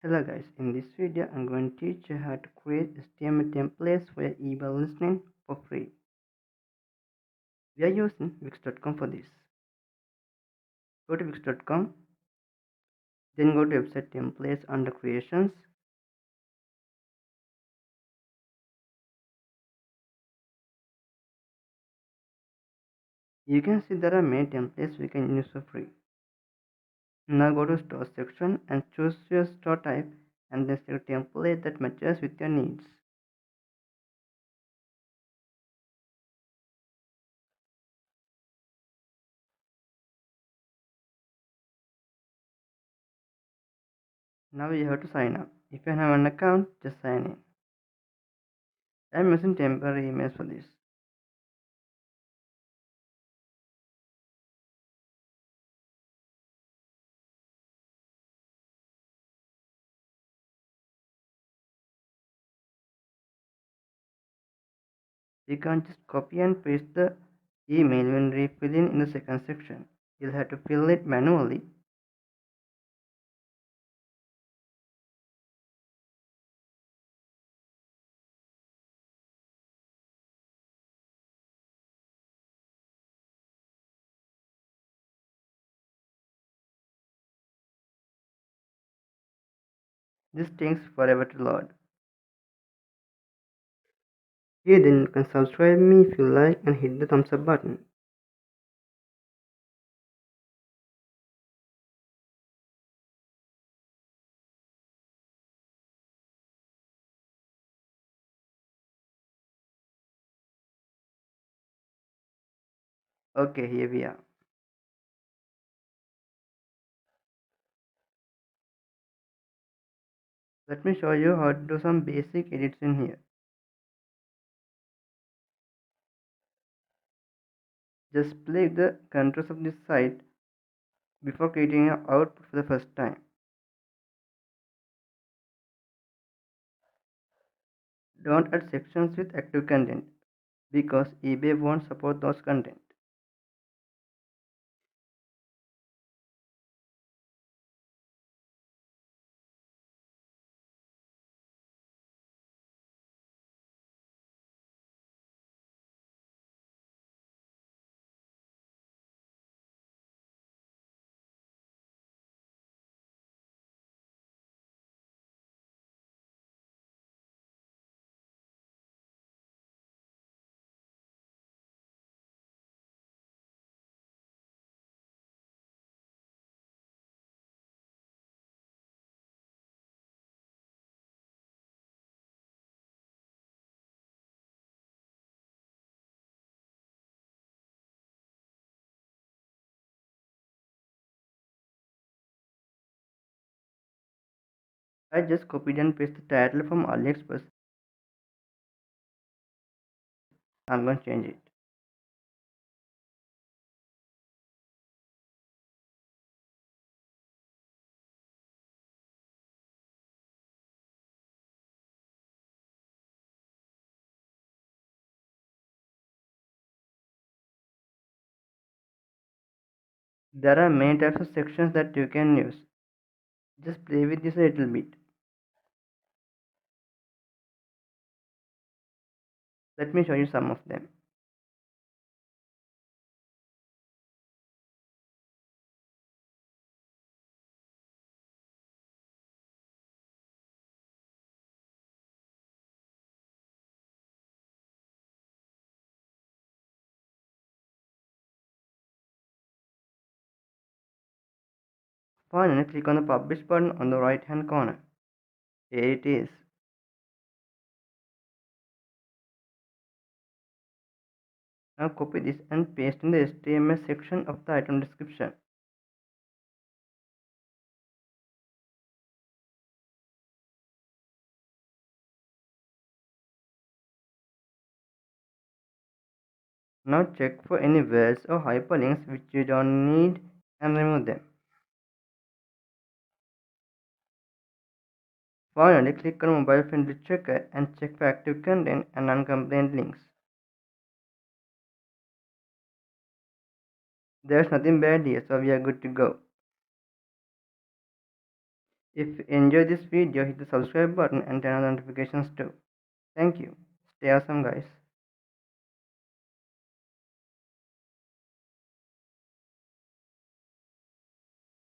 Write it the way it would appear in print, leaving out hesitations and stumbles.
Hello guys, in this video I'm going to teach you how to create HTML templates for your eBay listing for free. We are using wix.com for this. Go to wix.com, then go to website templates under creations. You can see there are many templates we can use for free. Now go to store section and choose your store type and then select template that matches with your needs. Now you have to sign up. If you have an account, just sign in. I'm using temporary emails for this. You can't just copy and paste the email when refilling in the second section. You'll have to fill it manually. This takes forever to load. Here then you can subscribe me if you like and hit the thumbs up button. Okay, here we are. Let me show you how to do some basic edits in here. Just play the controls of this site before creating an output for the first time. Don't add sections with active content because eBay won't support those content. I just copied and pasted the title from AliExpress. I'm going to change it. There are many types of sections that you can use. Just play with this a little bit. Let me show you some of them. Finally, click on the publish button on the right hand corner. Here it is. Now copy this and paste in the HTML section of the item description. Now check for any words or hyperlinks which you don't need and remove them. Finally, click on mobile friendly checker and check for active content and uncomplained links. There's nothing bad here, so we are good to go. If you enjoyed this video, hit the subscribe button and turn on notifications too. Thank you. Stay awesome, guys.